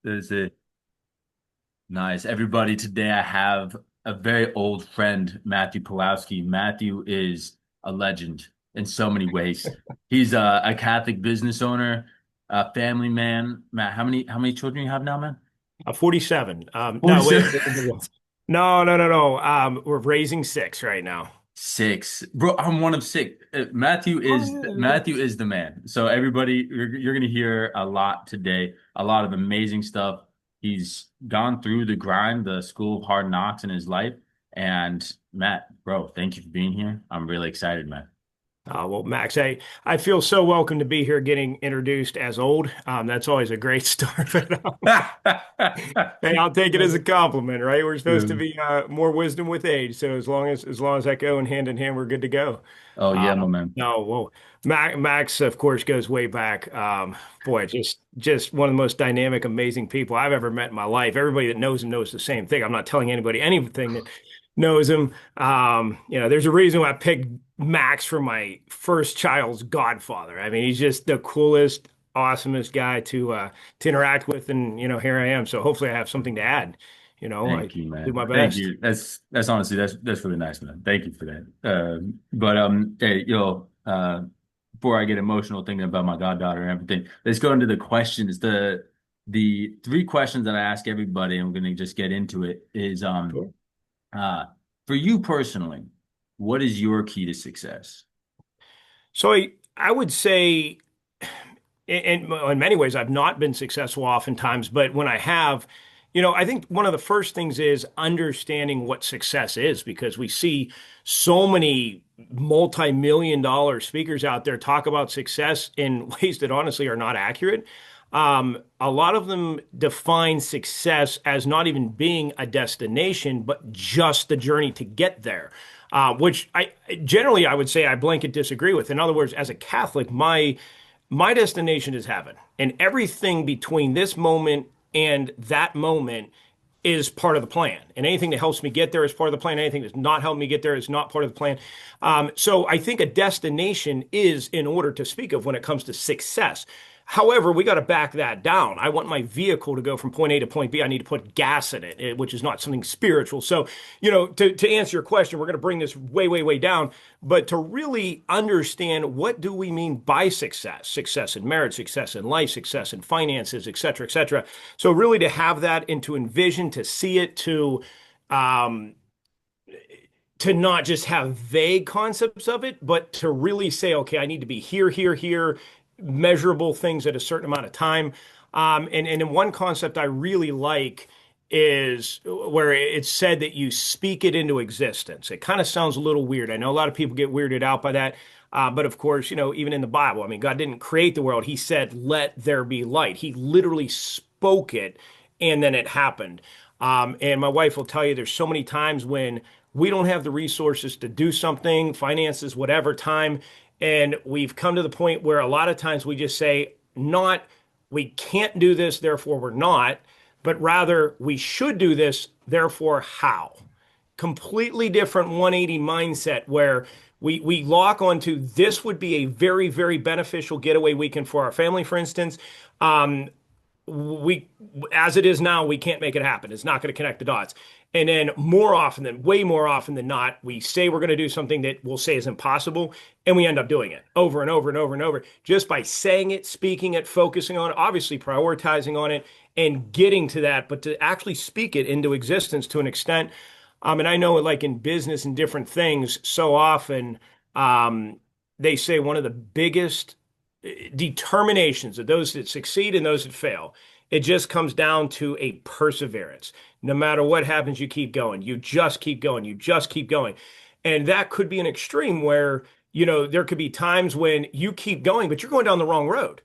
There's a nice everybody. Today I have a very old friend, Matthew Pawlowski. Matthew is a legend in so many ways. He's a Catholic business owner, a family man. Matt, how many children you have now, man? 47. No, wait. 47. No, no, no, no. We're raising six right now. Six. Bro, I'm one of six. Matthew Oh, is yeah. Matthew is the man. So everybody, you're gonna hear a lot today, a lot of amazing stuff. He's gone through the grind, the school of hard knocks in his life. And Matt, bro, thank you for being here. I'm really excited, man. Well, Max, I feel so welcome to be here getting introduced as old. That's always a great start. Hey, I'll take it as a compliment, right? We're supposed to Yeah. be more wisdom with age. So as long as that go in hand, we're good to go. Oh yeah, my man. No, well, Max, of course, goes way back. Boy, just one of the most dynamic, amazing people I've ever met in my life. Everybody that knows him knows the same thing. I'm not telling anybody anything that knows him. There's a reason why I picked Max for my first child's godfather. I mean, he's just the coolest, awesomest guy to interact with, and here I am. So hopefully, I have something to add. I Thank you, do man. my Thank best. you. That's honestly that's really nice, man. Thank you for that. Hey, before I get emotional thinking about my goddaughter and everything, let's go into the questions. The three questions that I ask everybody, I'm gonna just get into it, is Sure. uh for you personally, what is your key to success? So I would say. In many ways, I've not been successful oftentimes, but when I have, I think one of the first things is understanding what success is because we see so many multi-million dollar speakers out there talk about success in ways that honestly are not accurate. A lot of them define success as not even being a destination, but just the journey to get there. Which I generally I would say I blanket disagree with. In other words, as a Catholic, my destination is heaven, and everything between this moment and that moment is part of the plan. And anything that helps me get there is part of the plan. Anything that's not helping me get there is not part of the plan. So I think a destination is in order to speak of when it comes to success. However, we got to back that down. I want my vehicle to go from point A to point B. I need to put gas in it, which is not something spiritual. So, to answer your question, we're going to bring this way, way, way down. But to really understand what do we mean by success, success in marriage, success in life, success in finances, et cetera, et cetera. So really to have that and to envision, to see it, um, to not just have vague concepts of it, but to really say, okay, I need to be here, here, here, measurable things at a certain amount of time. And in one concept I really like is where it's said that you speak it into existence. It kind of sounds a little weird. I know a lot of people get weirded out by that. But of course, even in the Bible, I mean, God didn't create the world. He said, let there be light. He literally spoke it and then it happened. And my wife will tell you there's so many times when we don't have the resources to do something, finances, whatever, time. And we've come to the point where a lot of times we just say, not, we can't do this, therefore we're not, but rather we should do this, therefore how? Completely different 180 mindset where we lock onto this would be a very, very beneficial getaway weekend for our family, for instance. Um, we as it is now we can't make it happen. It's not going to connect the dots. And then way more often than not, we say we're going to do something that we'll say is impossible, and we end up doing it over and over and over and over just by saying it, speaking it, focusing on it, obviously prioritizing on it and getting to that, but to actually speak it into existence to an extent. And I know like in business and different things so often, they say one of the biggest determinations of those that succeed and those that fail. It just comes down to a perseverance. No matter what happens, you keep going. You just keep going. You just keep going. And that could be an extreme where, there could be times when you keep going, but you're going down the wrong road.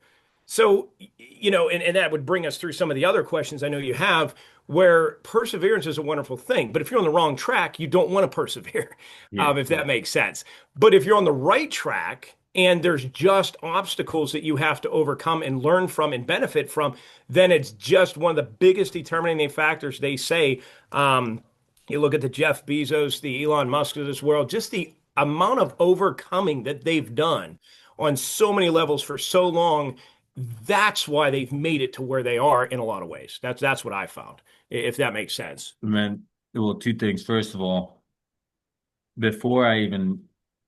So, and that would bring us through some of the other questions I know you have, where perseverance is a wonderful thing. But if you're on the wrong track, you don't want to persevere, Yeah, if yeah. that makes sense. But if you're on the right track and there's just obstacles that you have to overcome and learn from and benefit from, then it's just one of the biggest determining factors. They say, you look at the Jeff Bezos, the Elon Musk of this world, just the amount of overcoming that they've done on so many levels for so long. that's why they've made it to where they are in a lot of ways. That's what I found, if that makes sense. I mean, well, two things. First of all, before I even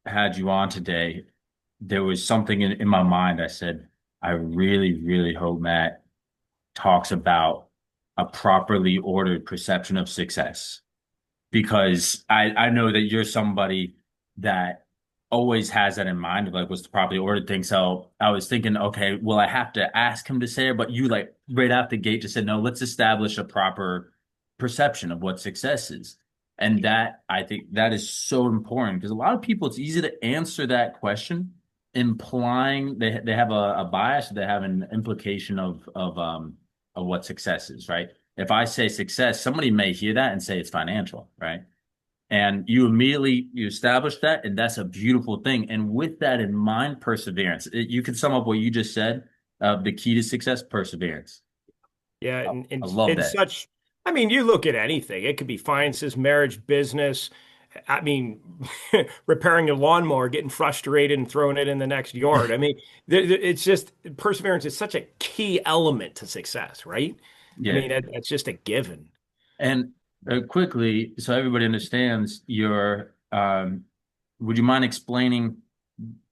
had you on today, there was something in my mind. I said, I really, really hope Matt talks about a properly ordered perception of success because I know that you're somebody that always has that in mind of like what's the properly ordered thing. So I was thinking, okay, well, I have to ask him to say it, but you like right out the gate just said, no, let's establish a proper perception of what success is. And that I think that is so important because a lot of people, it's easy to answer that question, implying they have a bias, they have an implication of what success is, right? If I say success, somebody may hear that and say it's financial, right? And you immediately you establish that, and that's a beautiful thing. And with that in mind, perseverance. You can sum up what you just said. The key to success, perseverance. Yeah, I love and that. such. I mean, you look at anything. It could be finances, marriage, business. I mean, repairing a lawnmower, getting frustrated and throwing it in the next yard. I mean, it's just perseverance is such a key element to success, right? I Yeah. mean, that's just a given. And quickly, so everybody understands would you mind explaining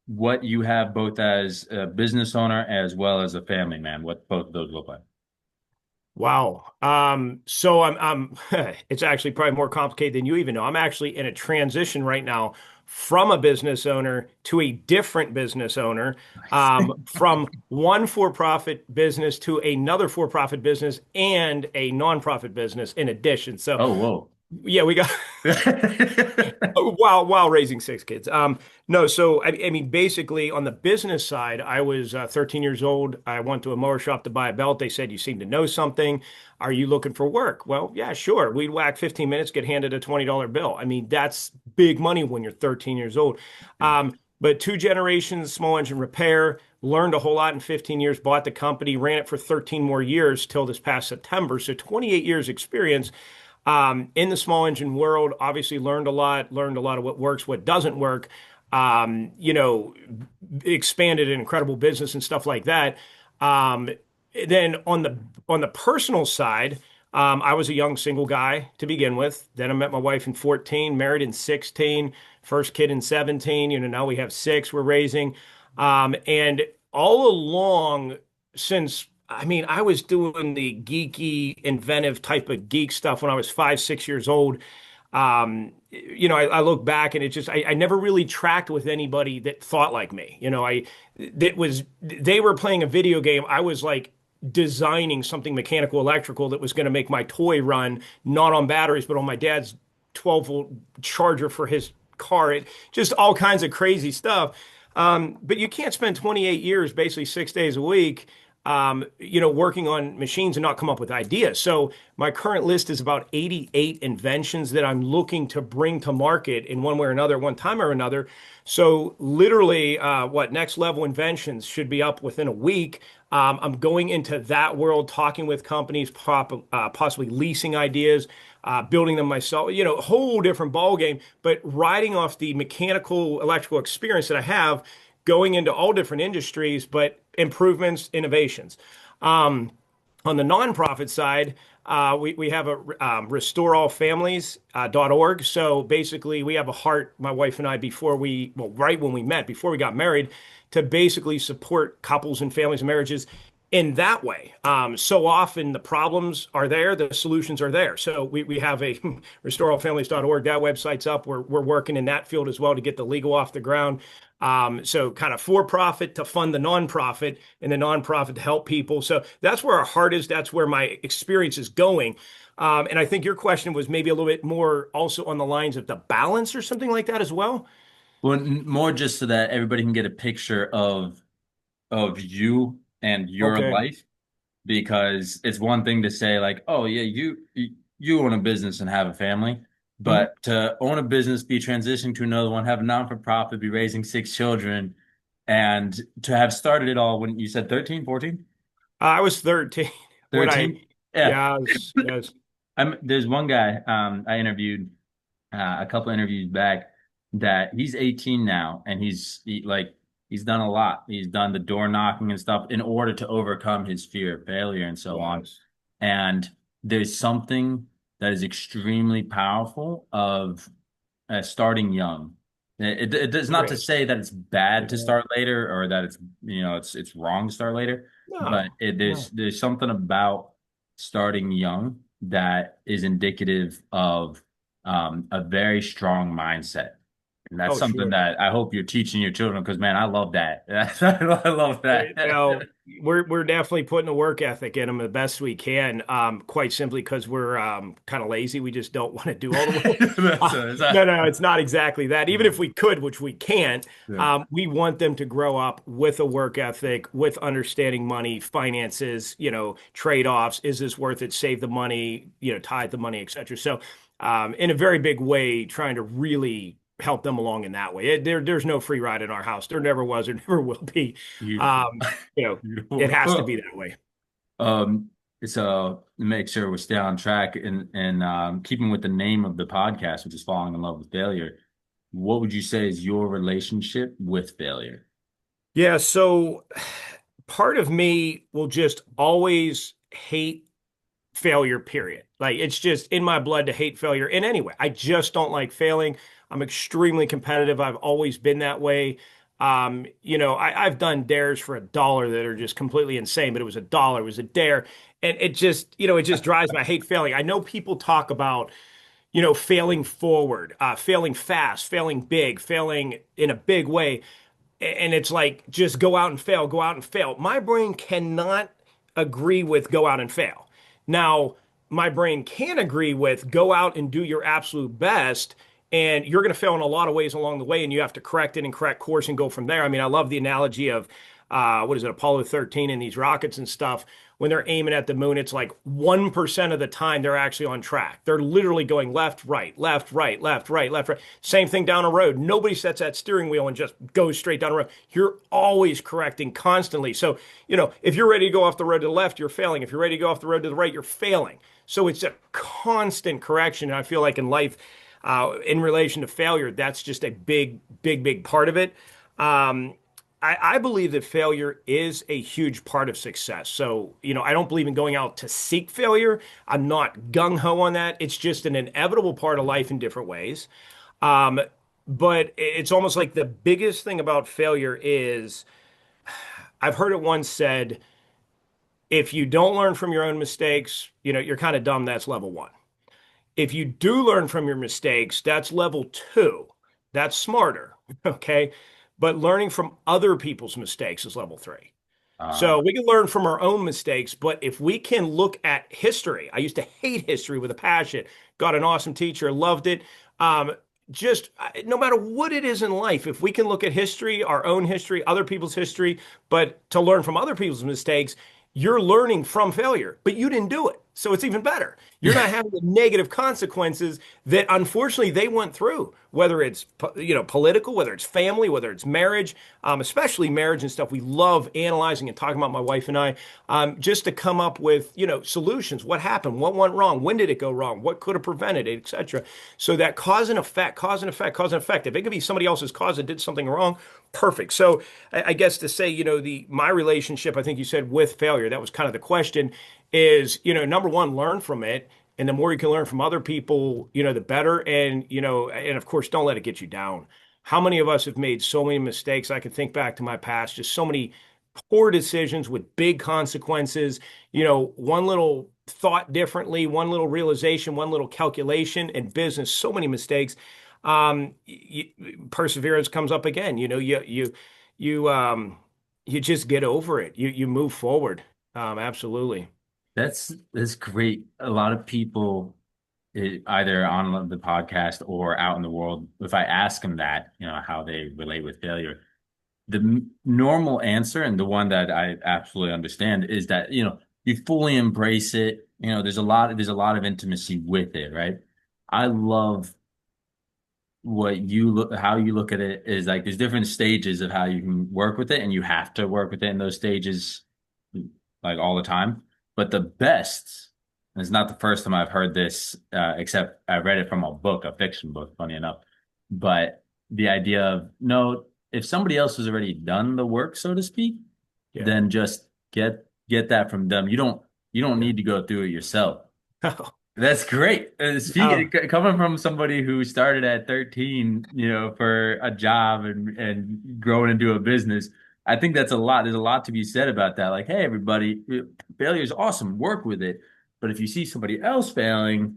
what you have both as a business owner as well as a family man, what both of those look like? Wow. So it's actually probably more complicated than you even know. I'm actually in a transition right now from a business owner to a different business owner, from one for-profit business to another for-profit business and a nonprofit business in addition. So Oh, whoa. yeah, we got while raising six kids. No, so I mean, basically on the business side, I was 13 years old. I went to a mower shop to buy a belt. They said, "You seem to know something. Are you looking for work?" Well, yeah, sure. We'd whack 15 minutes, get handed a $20 bill. I mean, that's big money when you're 13 years old. But two generations, small engine repair, learned a whole lot in 15 years, bought the company, ran it for 13 more years till this past September. So 28 years experience in the small engine world. Obviously learned a lot of what works, what doesn't work. You know, expanded an incredible business and stuff like that. Um, then on the personal side, I was a young single guy to begin with. Then I met my wife in 14, married in 16, first kid in 17. You know, now we have six we're raising. And all along since I mean, I was doing the geeky, inventive type of geek stuff when I was 5, 6 years old. You know, I look back and it just, I never really tracked with anybody that thought like me. You know, they were playing a video game. I was like designing something mechanical, electrical that was going to make my toy run, not on batteries, but on my dad's 12-volt charger for his car. Just all kinds of crazy stuff. But you can't spend 28 years, basically 6 days a week, you know, working on machines and not come up with ideas. So my current list is about 88 inventions that I'm looking to bring to market in one way or another, one time or another. So literally, what next level inventions should be up within a week. I'm going into that world, talking with companies, possibly leasing ideas, building them myself. You know, a whole different ball game. But riding off the mechanical, electrical experience that I have, going into all different industries, but improvements, innovations. On the nonprofit side, we have a restoreallfamilies.org. So basically, we have a heart, my wife and I, right when we met, before we got married, to basically support couples and families and marriages in that way. So often the problems are there, the solutions are there. So we have a restoreallfamilies.org. That website's up. We're working in that field as well to get the legal off the ground. So kind of for profit to fund the nonprofit and the nonprofit to help people. So that's where our heart is. That's where my experience is going. And I think your question was maybe a little bit more also on the lines of the balance or something like that as well. Well, more just so that everybody can get a picture of you and your Okay. life, because it's one thing to say like, oh yeah, you own a business and have a family, Mhm. but to own a business, be transitioning to another one, have a non-for-profit, be raising six children, and to have started it all when you said 13, 14, I was 13 when 13. Yeah. yes. There's one guy I interviewed a couple interviews back that he's 18 now and like He's done a lot. He's done the door knocking and stuff in order to overcome his fear of failure and so on. Yes. And there's something that is extremely powerful of starting young. It is not There to is. say that it's bad to Yeah. start later or that it's wrong to start later, but No, no. there's something about starting young that is indicative of a very strong mindset. And that's Oh, something sure. that I hope you're teaching your children because man, I love that. I love that. Well, we're definitely putting the work ethic in them the best we can. Quite simply because we're kind of lazy. We just don't want to do all the work. That's, No, no, it's not exactly that. Even if we could, which we can't, yeah. we want them to grow up with a work ethic, with understanding money, finances, trade-offs. Is this worth it? Save the money, tithe the money, etc. So, in a very big way, trying to really help them along in that way. There's no free ride in our house. There never was, there never will be. Beautiful. Um, you know, it has to be Beautiful. that way. So to make sure we stay on track and keeping with the name of the podcast, which is Falling in Love with Failure, what would you say is your relationship with failure? Yeah, so part of me will just always hate failure, period. Like it's just in my blood to hate failure in any way. I just don't like failing. I'm extremely competitive. I've always been that way. I've done dares for $1 that are just completely insane, but it was $1, it was a dare. And it just drives me. I hate failing. I know people talk about, failing forward, failing fast, failing big, failing in a big way. And it's like, just go out and fail, go out and fail. My brain cannot agree with go out and fail. Now, my brain can agree with go out and do your absolute best. And you're going to fail in a lot of ways along the way, and you have to correct it and correct course and go from there. I mean, I love the analogy of what is it, Apollo 13 and these rockets and stuff. When they're aiming at the moon, it's like 1% of the time they're actually on track. They're literally going left, right, left, right, left, right, left, right. Same thing down a road. Nobody sets that steering wheel and just goes straight down the road. You're always correcting constantly. So, if you're ready to go off the road to the left, you're failing. If you're ready to go off the road to the right, you're failing. So it's a constant correction. And I feel like in life, in relation to failure, that's just a big, big, big part of it. Um, I believe that failure is a huge part of success. So, I don't believe in going out to seek failure. I'm not gung ho on that. It's just an inevitable part of life in different ways. Um, but it's almost like the biggest thing about failure is I've heard it once said, if you don't learn from your own mistakes, you're kind of dumb. That's level one. If you do learn from your mistakes, that's level two. That's smarter. Okay. But learning from other people's mistakes is level three. Uh, So we can learn from our own mistakes, but if we can look at history, I used to hate history with a passion. Got an awesome teacher, loved it. Um, just no matter what it is in life, if we can look at history, our own history, other people's history, but to learn from other people's mistakes, you're learning from failure, but you didn't do it. So it's even better. You're not having the negative consequences that unfortunately they went through, whether it's political, whether it's family, whether it's marriage, especially marriage and stuff. We love analyzing and talking about my wife and I, just to come up with solutions. What happened? What went wrong? When did it go wrong? What could have prevented it, etc. So that cause and effect, cause and effect, cause and effect. If it could be somebody else's cause that did something wrong, perfect. So I guess to say, the my relationship, I think you said with failure, that was kind of the question, is, number one, learn from it. And the more you can learn from other people, the better. And of course, don't let it get you down. How many of us have made so many mistakes? I can think back to my past, just so many poor decisions with big consequences. One little thought differently, one little realization, one little calculation in business, so many mistakes. Perseverance comes up again. You just get over it. You move forward. Absolutely. that's great. A lot of people, either on the podcast or out in the world, if I ask them that, how they relate with failure, the normal answer and the one that I absolutely understand is that, you fully embrace it. There's a lot of intimacy with it, right? I love how you look at it is like there's different stages of how you can work with it, and you have to work with it in those stages like all the time. But the best, and it's not the first time I've heard this, except I read it from a book, a fiction book, funny enough. But the idea of no. if somebody else has already done the work, so to speak, Yeah. then just get that from them. You don't Yeah. need to go through it yourself. That's great. Speaking Oh, coming from somebody who started at 13, for a job and growing into a business, I think that's a lot. There's a lot to be said about that. Like, hey, everybody, failure is awesome. Work with it. But if you see somebody else failing,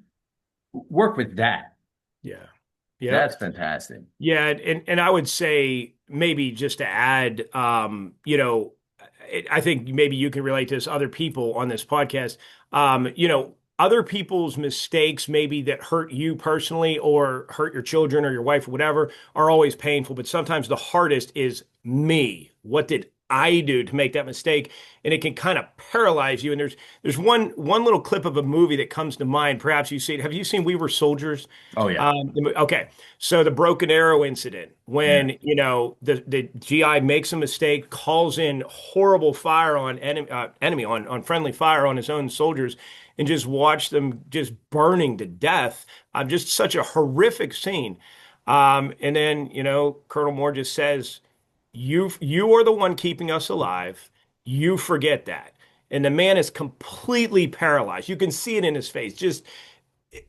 work with that. yeah. Yep. That's fantastic. Yeah, and I would say maybe just to add, I think maybe you can relate to this other people on this podcast. Other people's mistakes maybe that hurt you personally or hurt your children or your wife or whatever are always painful, but sometimes the hardest is me. What did I do to make that mistake? And it can kind of paralyze you. And there's one little clip of a movie that comes to mind. Perhaps you see it. Have you seen We Were Soldiers? Oh yeah. Okay. So the Broken Arrow incident, Yeah. when the GI makes a mistake, calls in horrible fire on enemy on friendly fire on his own soldiers, and just watch them just burning to death. Just such a horrific scene. And then Colonel Moore just says, you are the one keeping us alive. You forget that." And the man is completely paralyzed. You can see it in his face, just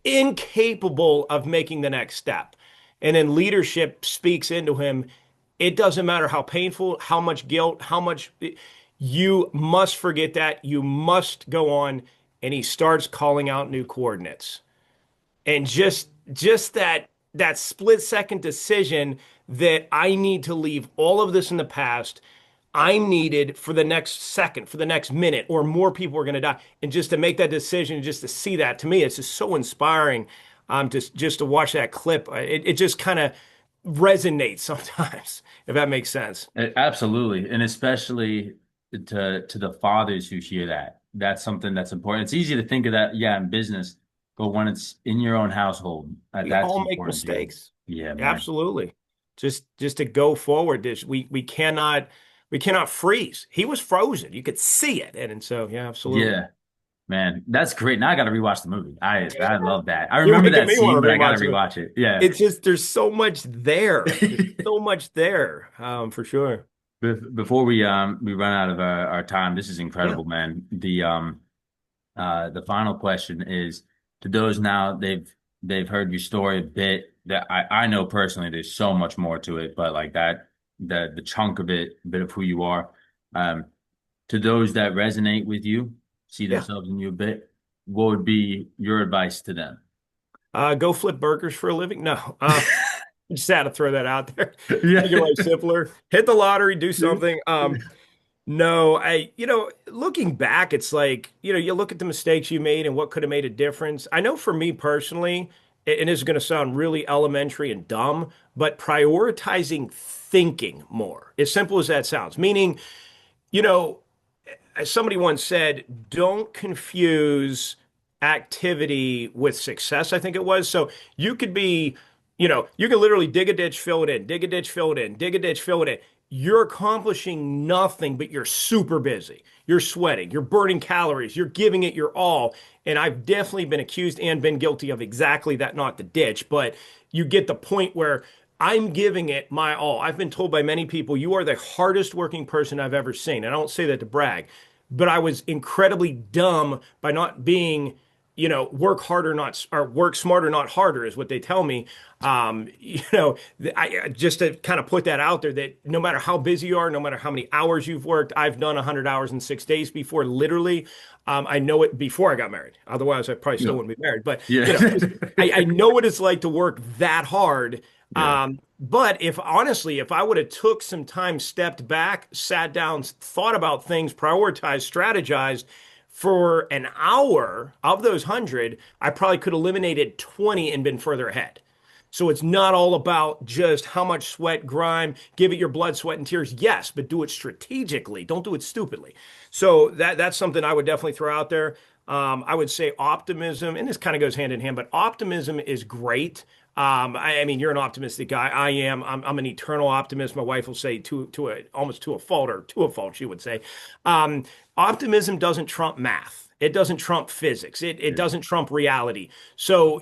incapable of making the next step. And then leadership speaks into him. It doesn't matter how painful, how much guilt, how much you must forget that. You must go on. And he starts calling out new coordinates. And just that split second decision that I need to leave all of this in the past. I'm needed for the next second, for the next minute, or more people are going to die. And just to make that decision, just to see that, to me, it's just so inspiring. Just to watch that clip, it just kind of resonates sometimes, if that makes sense. Absolutely. And especially to the fathers who hear that. That's something that's important. It's easy to think of that, yeah, in business, but when it's in your own household, We that's all make important too. mistakes. Yeah, man. Absolutely. Just to go forward, we cannot freeze. He was frozen. You could see it. And so yeah, absolutely. Yeah, man. That's great. Now I got to rewatch the movie. I love that. I You're remember making that me scene, want to but I got to rewatch it. rewatch it. Yeah. It's just there's so much there. There's so much there, for sure. Before we run out of our time, this is Yeah. incredible, man. The final question is to those now they've heard your story a bit. That I know personally there's so much more to it, but like that the chunk of it, a bit of who you are. Um, to those that resonate with you, see Yeah. themselves in you a bit, what would be your advice to them? Go flip burgers for a living? No. Just had to throw that out there. Yeah. Make your life simpler. Hit the lottery, do something. No, looking back, it's like, you look at the mistakes you made and what could have made a difference. I know for me personally, and this is going to sound really elementary and dumb, but prioritizing thinking more, as simple as that sounds, meaning, you know, as somebody once said, don't confuse activity with success, I think it was. So you could be, you can literally dig a ditch, fill it in, dig a ditch, fill it in, dig a ditch, fill it in. You're accomplishing nothing, but you're super busy. You're sweating, you're burning calories, you're giving it your all. And I've definitely been accused and been guilty of exactly that, not the ditch, but you get the point where I'm giving it my all. I've been told by many people, you are the hardest working person I've ever seen. And I don't say that to brag, but I was incredibly dumb by not being, work harder, not or work smarter, not harder, is what they tell me. Just to kind of put that out there that no matter how busy you are, no matter how many hours you've worked, I've done 100 hours in 6 days before, literally. I know it before I got married. Otherwise, I probably still Yeah. wouldn't be married. But, Yeah. I know what it's like to work that hard. Yeah. But if I would have took some time, stepped back, sat down, thought about things, prioritized, strategized for an hour of those 100, I probably could have eliminated 20 and been further ahead. So it's not all about just how much sweat, grime, give it your blood, sweat, and tears. Yes, but do it strategically. Don't do it stupidly. So that's something I would definitely throw out there. I would say optimism, and this kind of goes hand in hand, but optimism is great. I mean, you're an optimistic guy. I am. I'm an eternal optimist. My wife will say almost to a fault, or to a fault, she would say. Um, Optimism doesn't trump math. It doesn't trump physics. It Yeah. doesn't trump reality. So,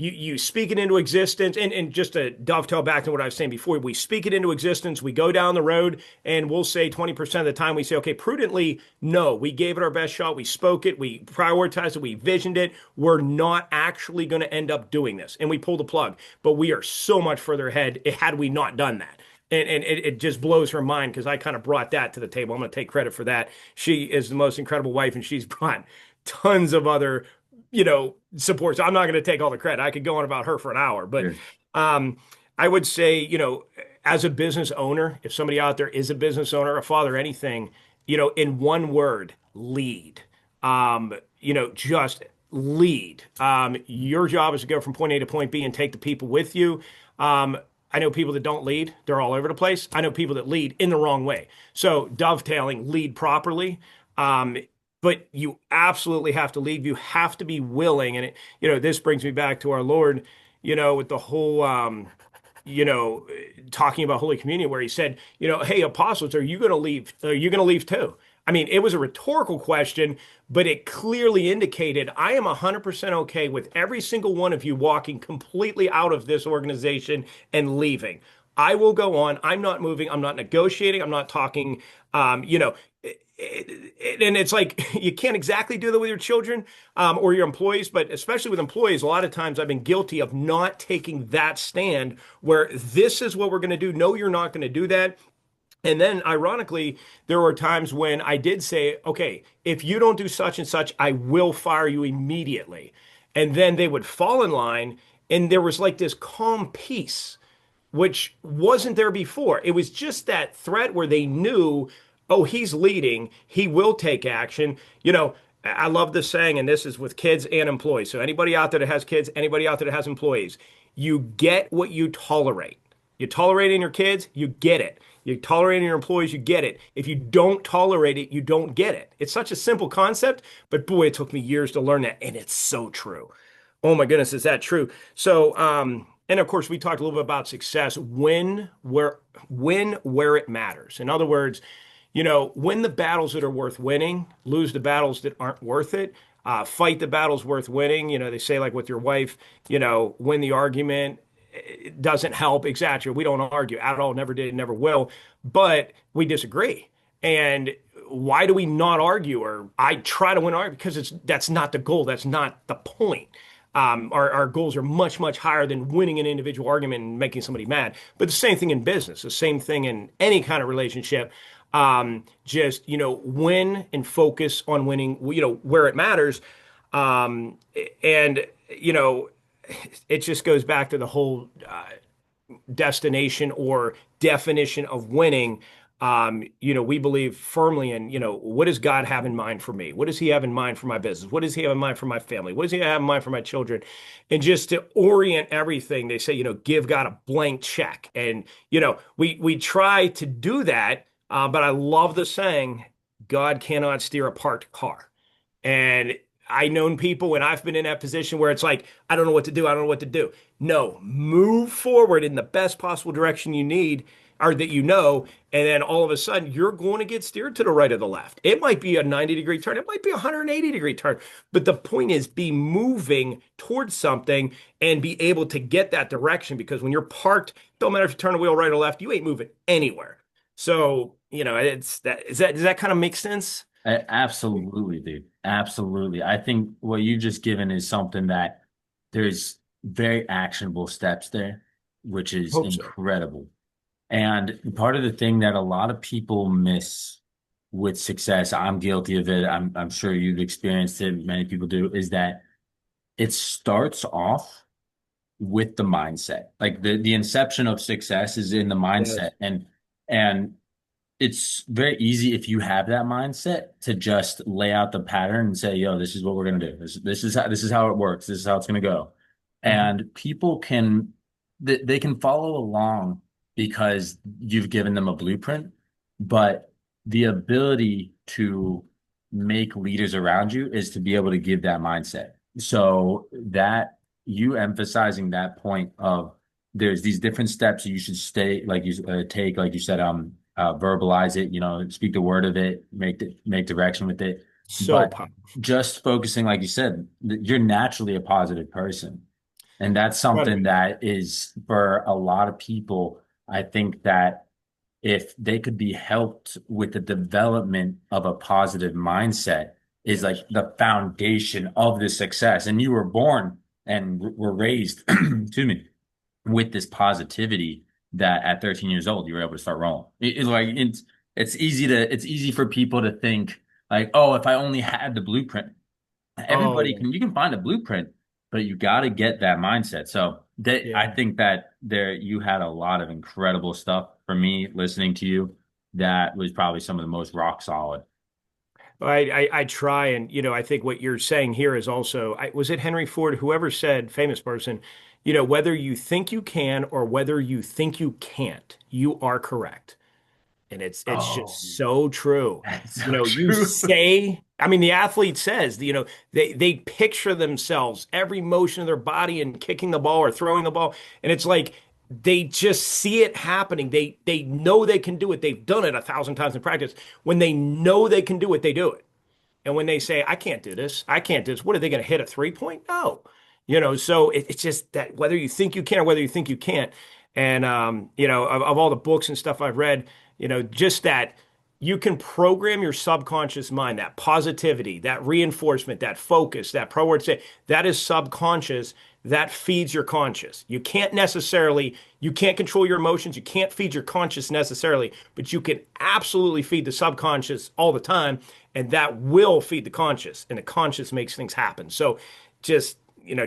you speak it into existence, and just to dovetail back to what I was saying before, we speak it into existence, we go down the road, and we'll say 20% of the time we say, okay, prudently, no, we gave it our best shot, we spoke it, we prioritized it, we visioned it, we're not actually going to end up doing this, and we pull the plug. But we are so much further ahead had we not done that. And it just blows her mind because I kind of brought that to the table. I'm going to take credit for that. She is the most incredible wife, and she's brought tons of other, support. So I'm not going to take all the credit. I could go on about her for an hour, but Sure. um, I would say, as a business owner, if somebody out there is a business owner, a father, anything, in one word, lead. Just lead. Your job is to go from point A to point B and take the people with you. I know people that don't lead, they're all over the place. I know people that lead in the wrong way. So dovetailing, lead properly. Um, but you absolutely have to lead. You have to be willing. And this brings me back to our Lord, with the whole you know, talking about Holy Communion, where he said, hey, apostles, are you going to leave? Are you going to leave too? I mean, it was a rhetorical question, but it clearly indicated I am 100% okay with every single one of you walking completely out of this organization and leaving. I will go on. I'm not moving. I'm not negotiating. I'm not talking, um, you know, and it's like you can't exactly do that with your children or your employees, but especially with employees, a lot of times I've been guilty of not taking that stand where this is what we're going to do. No, you're not going to do that. And then, ironically, there were times when I did say, okay, if you don't do such and such, I will fire you immediately. And then they would fall in line, and there was like this calm peace which wasn't there before. It was just that threat where they knew, oh, he's leading, he will take action. I love this saying, and this is with kids and employees. So anybody out there that has kids, anybody out there that has employees, you get what you tolerate. You tolerate in your kids, you get it. You tolerate in your employees, you get it. If you don't tolerate it, you don't get it. It's such a simple concept, but boy, it took me years to learn that, and it's so true. Oh my goodness, is that true? So, and of course, we talked a little bit about success where it matters. In other words, win the battles that are worth winning, lose the battles that aren't worth it. Fight the battles worth winning. They say like with your wife, win the argument. It doesn't help, etc. We don't argue at all, never did, never will, but we disagree. And why do we not argue? Or I try to win an argument because that's not the goal. That's not the point. Our goals are much, much higher than winning an individual argument and making somebody mad. But the same thing in business, the same thing in any kind of relationship. Just, win and focus on winning, where it matters. And, it just goes back to the whole destination or definition of winning. We believe firmly in, what does God have in mind for me? What does He have in mind for my business? What does He have in mind for my family? What does He have in mind for my children? And just to orient everything, they say, give God a blank check. And, we try to do that, but I love the saying, God cannot steer a parked car. And I known people and I've been in that position where it's like, I don't know what to do. I don't know what to do. No, move forward in the best possible direction you need or that and then all of a sudden you're going to get steered to the right or the left. It might be a 90-degree turn. It might be a 180-degree turn. But the point is be moving towards something and be able to get that direction because when you're parked, don't matter if you turn the wheel right or left, you ain't moving anywhere. So, it's that, does that kind of make sense? Absolutely, dude. Absolutely. I think what you just given is something that there's very actionable steps there, which is Hope so. incredible. And part of the thing that a lot of people miss with success, I'm guilty of it. I'm sure you've experienced it, many people do, is that it starts off with the mindset. Like the inception of success is in the mindset. Yes. And it's very easy if you have that mindset to just lay out the pattern and say, yo, this is what we're gonna do. This is how it works. This is how it's gonna go. Mhm. And people they can follow along because you've given them a blueprint, but the ability to make leaders around you is to be able to give that mindset. So that you emphasizing that point of there's these different steps you should stay like you take, like you said, verbalize it, speak the word of it, make direction with it. So But powerful. just focusing, like you said, you're naturally a positive person. And that's Incredible. something that is for a lot of people. I think that if they could be helped with the development of a positive mindset is like Yes. the foundation of the success. And you were born and were raised, excuse me, with this positivity that at 13 years old you were able to start rolling. It's easy for people to think like, oh, if I only had the blueprint. Oh, Everybody can, you can find a blueprint, but you got to get that mindset. So that I yeah. think that there you had a lot of incredible stuff for me listening to you. That was probably some of the most rock solid. I try, and I think what you're saying here is also, was it Henry Ford, whoever said, famous person, whether you think you can or whether you think you can't, you are correct. And it's Oh, just so true. that's so You true. say, I mean, the athlete says, they picture themselves every motion of their body and kicking the ball or throwing the ball, and it's like they just see it happening. They know they can do it. They've done it 1,000 times in practice. When they know they can do it, they do it. And when they say, I can't do this, I can't do this, what are they going to hit a 3 point? No. So it's just that whether you think you can or whether you think you can't. And, of all the books and stuff I've read, just that you can program your subconscious mind, that positivity, that reinforcement, that focus, that pro word say, that is subconscious. That feeds your conscious. You can't control your emotions. You can't feed your conscious necessarily, but you can absolutely feed the subconscious all the time, and that will feed the conscious, and the conscious makes things happen. So just,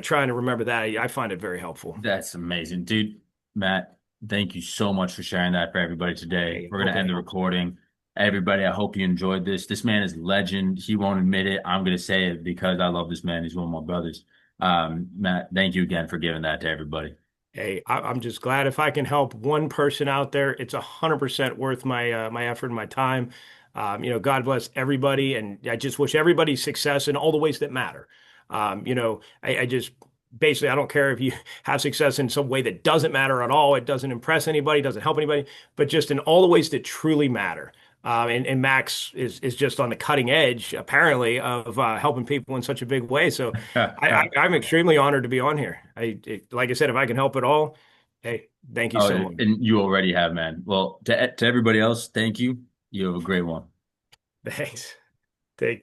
trying to remember that, I find it very helpful. That's amazing, dude. Matt, thank you so much for sharing that for everybody today. I We're hope gonna it end the helps. recording. Everybody, I hope you enjoyed this. This man is legend. He won't admit it. I'm gonna say it because I love this man. He's one of my brothers. Matt, thank you again for giving that to everybody. Hey, I'm just glad if I can help one person out there. It's 100% worth my effort and my time. God bless everybody, and I just wish everybody success in all the ways that matter. I just basically I don't care if you have success in some way that doesn't matter at all. It doesn't impress anybody, doesn't help anybody, but just in all the ways that truly matter. And Max is just on the cutting edge, apparently, of helping people in such a big way. So I'm extremely honored to be on here. Like I said, if I can help at all, hey, thank you Oh, so much. and you already have, man. Well, to everybody else, thank you. You have a great one. Thanks.